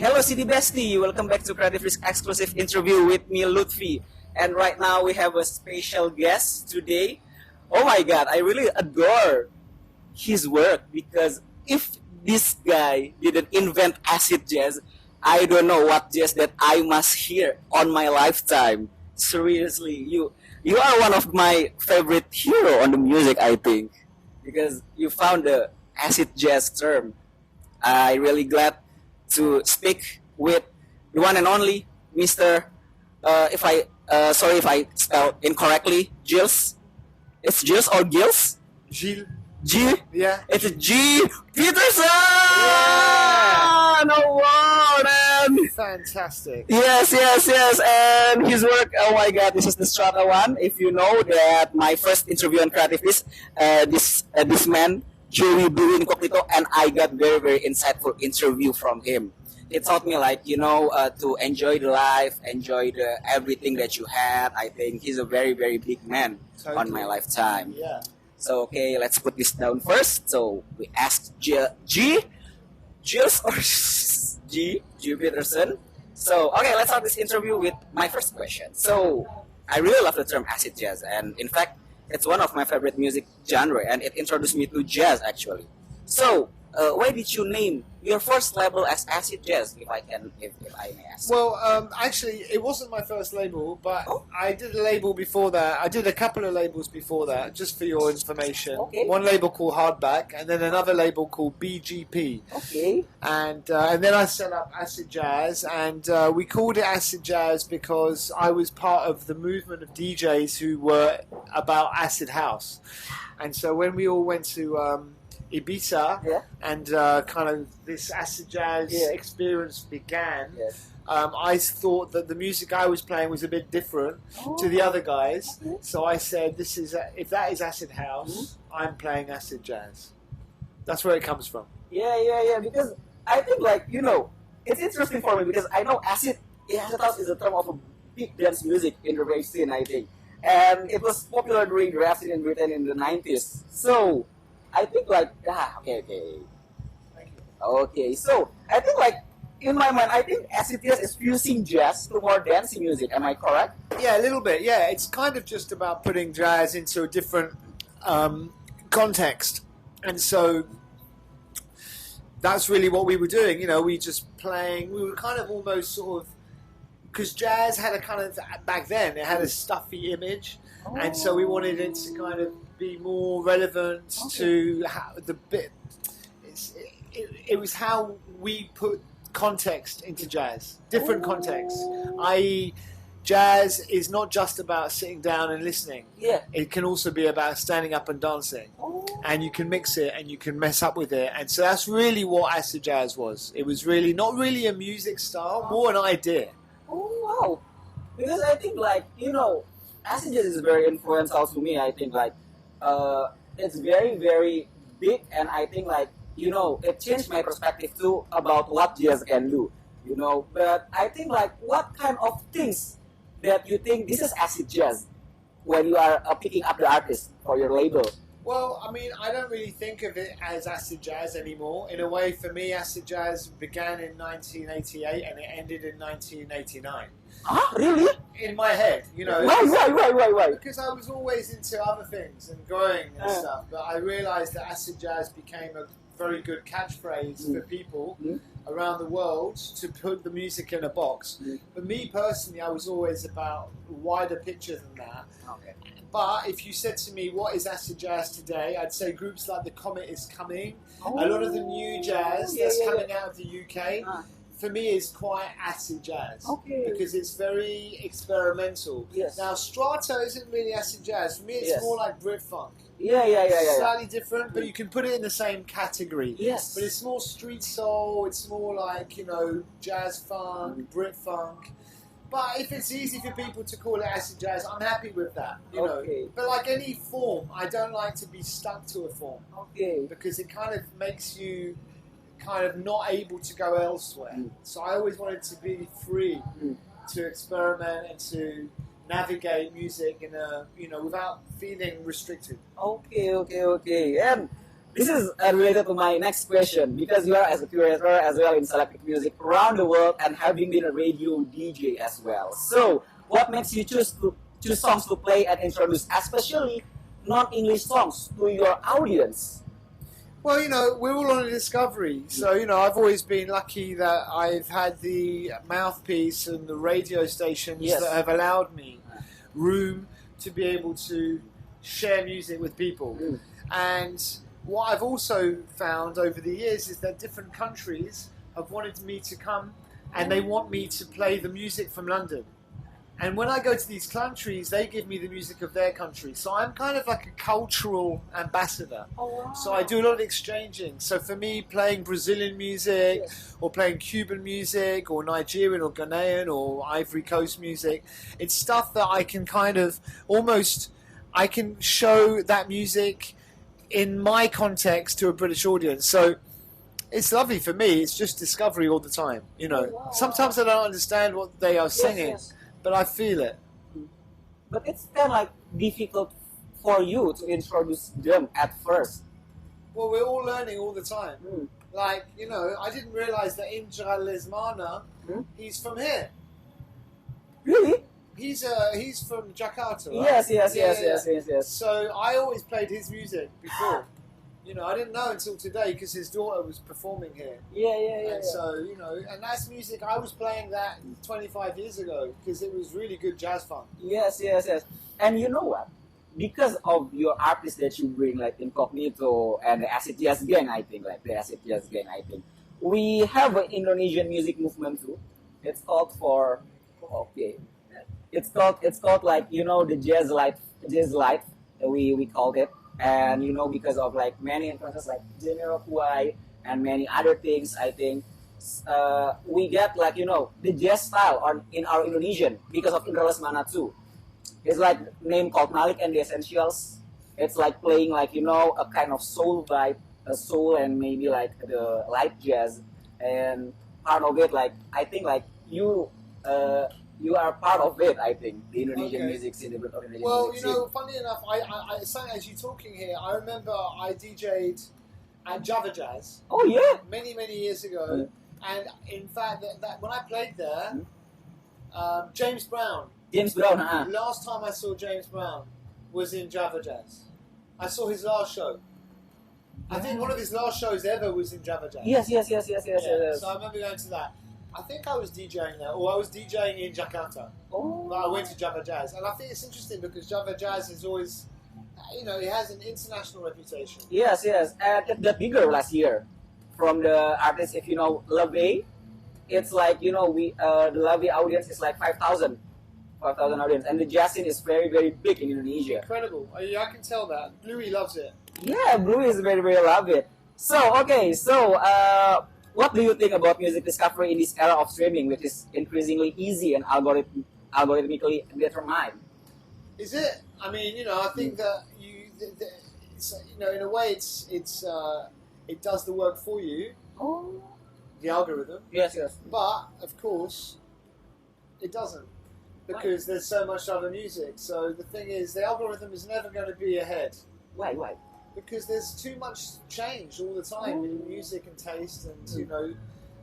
Hello City Bestie, welcome back to CreativeDisc exclusive interview with me Luthfi. And right now we have a special guest today. Oh my god, I really adore his work because if this guy didn't invent acid jazz, I don't know what jazz that I must hear on my lifetime. Seriously, you are one of my favorite hero on the music, I think, because you found the acid jazz term. I really glad to speak with the one and only Mr. If I sorry if I spell incorrectly, Gilles. It's Gilles or Gilles? Gilles. G? Yeah. It's G. Peterson! Yeah! No word, man! Fantastic. Yes. And his work, oh my god, this is the Strata one. If you know that my first interview on CreativeDisc, this man, Joey Blue Incognito, and I got very insightful interview from him. He taught me to enjoy the life, enjoy the everything that you had. I think he's a very big man on my lifetime. Yeah. So okay, let's put this down first. So we asked Gilles or G Peterson. So okay, let's start this interview with my first question. So I really love the term acid jazz, and in fact, it's one of my favorite music genre, and it introduced me to jazz actually. So why did you name your first label as acid jazz, if I may ask? Well, actually, it wasn't my first label, but I did a label before that. I did a couple of labels before that, just for your information. Okay. One label called Hardback, and then another label called BGP. Okay. And then I set up Acid Jazz, and we called it Acid Jazz because I was part of the movement of DJs who were about acid house. And so when we all went to Ibiza, and kind of this acid jazz experience began, I thought that the music I was playing was a bit different to the other guys. So I said, if that is acid house, I'm playing acid jazz. That's where it comes from. Yeah. Because I think it's interesting for me because I know acid house is a term of a big dance music in the rave scene, I think, and it was popular during the rave scene in Britain in the 90s. So I think okay. Thank you. Okay, so I think in my mind, I think acid jazz is fusing jazz to more dancing music. Am I correct? Yeah, a little bit. Yeah, it's kind of just about putting jazz into a different context, and so that's really what we were doing. We were kind of almost sort of, because jazz had a kind of, back then it had a stuffy image, and so we wanted it to kind of be more relevant to how the bit. It was how we put context into jazz, different contexts. I.e., jazz is not just about sitting down and listening. Yeah. It can also be about standing up and dancing, and you can mix it and you can mess up with it. And so that's really what acid jazz was. It was really not really a music style, more an idea. Oh wow! Because I think acid jazz is very influential to me. I think it's very big, and I think it changed my perspective too about what jazz can do. But I think what kind of things that you think this is acid jazz when you are picking up the artist for your label? Well, I mean, I don't really think of it as acid jazz anymore. In a way, for me, acid jazz began in 1988 and it ended in 1989. Ah, really? In my head, Why? Because I was always into other things and growing and stuff, but I realised that acid jazz became a very good catchphrase for people around the world to put the music in a box. But me personally, I was always about a wider picture than that. Okay. But if you said to me, what is acid jazz today? I'd say groups like The Comet is coming. A lot of the new jazz that's coming out of the UK, for me, is quite acid jazz. Okay. Because it's very experimental. Yes. Now, Strata isn't really acid jazz. For me, it's more like Brit funk. Yeah. Slightly different, but you can put it in the same category. Yes. But it's more street soul, it's more like, jazz funk, Brit funk. But if it's easy for people to call it acid jazz, I'm happy with that. Okay. But like any form, I don't like to be stuck to a form. Okay. Because it kind of makes you kind of not able to go elsewhere. So I always wanted to be free to experiment and to navigate music in a, without feeling restricted. Okay. And This is related to my next question because you are as a curator as well in selected music around the world and having been a radio DJ as well. So, what makes you choose songs to play and introduce, especially non-English songs, to your audience? Well, we're all on a discovery. So, I've always been lucky that I've had the mouthpiece and the radio stations that have allowed me room to be able to share music with people. And what I've also found over the years is that different countries have wanted me to come and they want me to play the music from London. And when I go to these countries, they give me the music of their country. So I'm kind of like a cultural ambassador. Oh, wow. So I do a lot of exchanging. So for me, playing Brazilian music or playing Cuban music or Nigerian or Ghanaian or Ivory Coast music, it's stuff that I can kind of I can show that music in my context to a British audience. So it's lovely for me. It's just discovery all the time. Wow. Sometimes I don't understand what they are singing. But I feel it. But it's kind of like difficult for you to introduce them at first. Well, we're all learning all the time. Like, I didn't realize that Indra Lesmana, he's from here. Really? He's from Jakarta, Yes. right? Yes. So I always played his music before. I didn't know until today because his daughter was performing here. Yeah. And so, and that's music. I was playing that 25 years ago because it was really good jazz funk. Yes. And you know what? Because of your artists that you bring, like Incognito and the Acid Jazz Gang, I think, we have an Indonesian music movement too. It's called It's called like, the jazz light, we called it. And because of like many influences like Jamiroquai and many other things, I think we get like the jazz style in our Indonesian because of Indra Lesmana too. It's like name called Maliq D'essentials. It's like playing like a kind of soul vibe, a soul and maybe like the light jazz, and part of it like I think like you are part of it, I think, the Indonesian music scene, the Indonesian well, music scene. funny enough, as you talking here, I remember I DJ'd at Java Jazz. Oh, yeah? Many, many years ago. And in fact, that when I played there, James Brown. Last time I saw James Brown was in Java Jazz. I saw his last show. I think one of his last shows ever was in Java Jazz. Yes. So I remember going to that. I think I was DJing there, or I was DJing in Jakarta. Oh. But I went to Java Jazz, and I think it's interesting because Java Jazz is always, it has an international reputation. Yes, and it got bigger last year from the artists. If you know Luthfi, it's like the Luthfi audience is like 5,000 audience, and the jazz scene is very, very big in Indonesia. Incredible! I can tell that. Bluey loves it. Yeah, Bluey is very, very love it. So what do you think about music discovery in this era of streaming, which is increasingly easy and algorithmically determined? Is it? I mean, I think that in a way, it does the work for you. Oh. The algorithm. Yes. But of course, it doesn't because there's so much other music. So the thing is, the algorithm is never going to be ahead. Why? Because there's too much change all the time in music and taste, and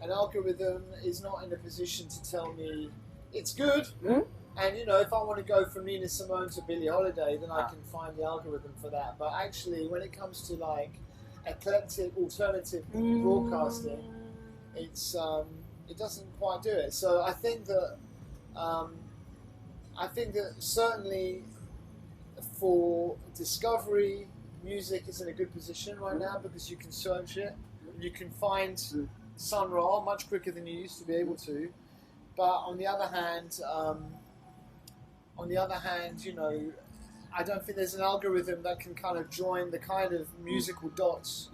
an algorithm is not in a position to tell me it's good. And if I want to go from Nina Simone to Billie Holiday, then I can find the algorithm for that. But actually, when it comes to like eclectic alternative broadcasting, it doesn't quite do it. So I think that certainly for discovery, music is in a good position right now because you can search it, you can find Sun Ra much quicker than you used to be able to. But on the other hand, I don't think there's an algorithm that can kind of join the kind of musical dots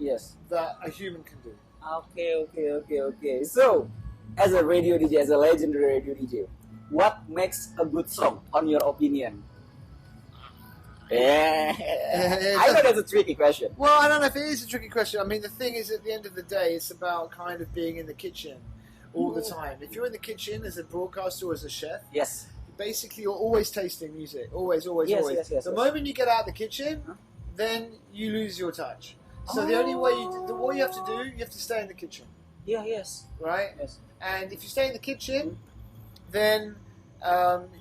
that a human can do. Okay. So, as a radio DJ, as a legendary radio DJ, what makes a good song, on your opinion? I know that's a tricky question. Well, I don't know if it is a tricky question. I mean, the thing is, at the end of the day, it's about kind of being in the kitchen all the time. If you're in the kitchen as a broadcaster or as a chef, basically you're always tasting music. Always. Yes. The moment you get out of the kitchen, then you lose your touch. So the only way what you have to do, you have to stay in the kitchen, Yeah, yes. right? Yes. And if you stay in the kitchen, then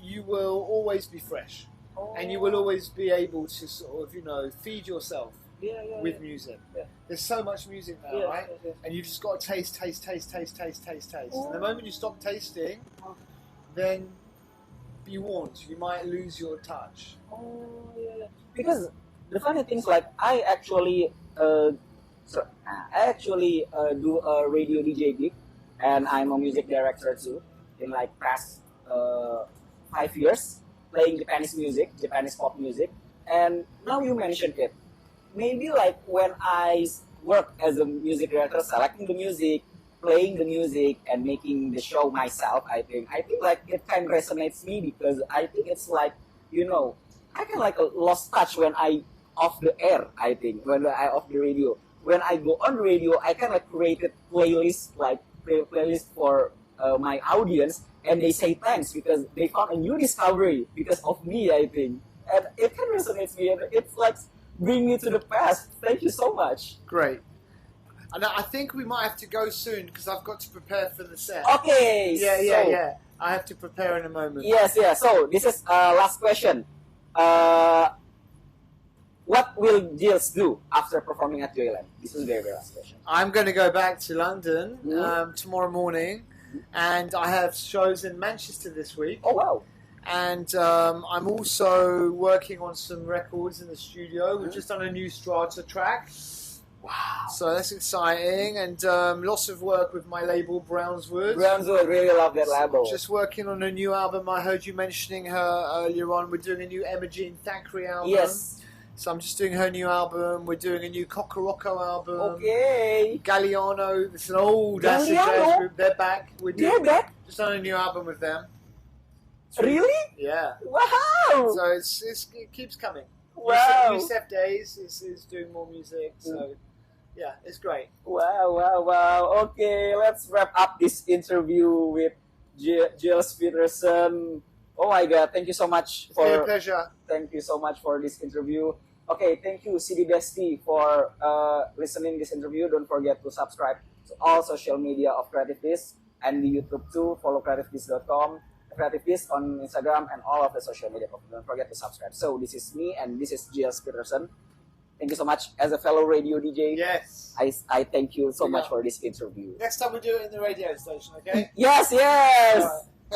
you will always be fresh, and you will always be able to sort of, feed yourself with music. Yeah. There's so much music now, Yeah, right? yeah. And you just got to taste. And the moment you stop tasting, then be warned, you might lose your touch. Oh, yeah. Because the funny thing is, like, I actually do a radio DJ gig, and I'm a music director too. In like past 5 years, playing Japanese pop music. And now you mentioned it. Maybe like when I work as a music director, selecting the music, playing the music, and making the show myself, I think like it kind of resonates me, because I think it's like, I can like lost touch when I off the air. I think when I off the radio, when I go on the radio, I kind of created playlist for my audience, and they say thanks because they found a new discovery because of me, I think, and it can resonate me, and it's like bring me to the past. Thank you so much. Great. And I think we might have to go soon because I've got to prepare for the set. Okay. Yeah. I have to prepare in a moment. Yes. So this is last question. What will Gilles do after performing at Joyland? This is very, very last question. I'm going to go back to London tomorrow morning, and I have shows in Manchester this week. Oh, wow. And I'm also working on some records in the studio. We've just done a new Strata track. Wow. So that's exciting. And lots of work with my label, Brownswood. Really love that label. Just working on a new album. I heard you mentioning her earlier on. We're doing a new Emma-Jean Thackeray album. Yes. So I'm just doing her new album. We're doing a new Cocorocco album. Okay. Galliano. It's an old acid Galliano? jazz group. They're back. They're back? Just done a new album with them. Really? Yeah. Wow. So it keeps coming. Wow. Yusef Days is doing more music. So yeah, it's great. Wow. Okay, let's wrap up this interview with Gilles Peterson. Oh my God, thank you so much It's been a pleasure. Thank you so much for this interview. Okay, thank you CDDST for listening this interview. Don't forget to subscribe to all social media of CreativeDisc and the YouTube too. Follow creativedisc.com, CreativeDisc on Instagram, and all of the social media. Don't forget to subscribe. So this is me, and this is Gilles Peterson. Thank you so much. As a fellow radio DJ, Yes. I thank you so much for this interview. Next time we do it in the radio station, okay? Yes. All right.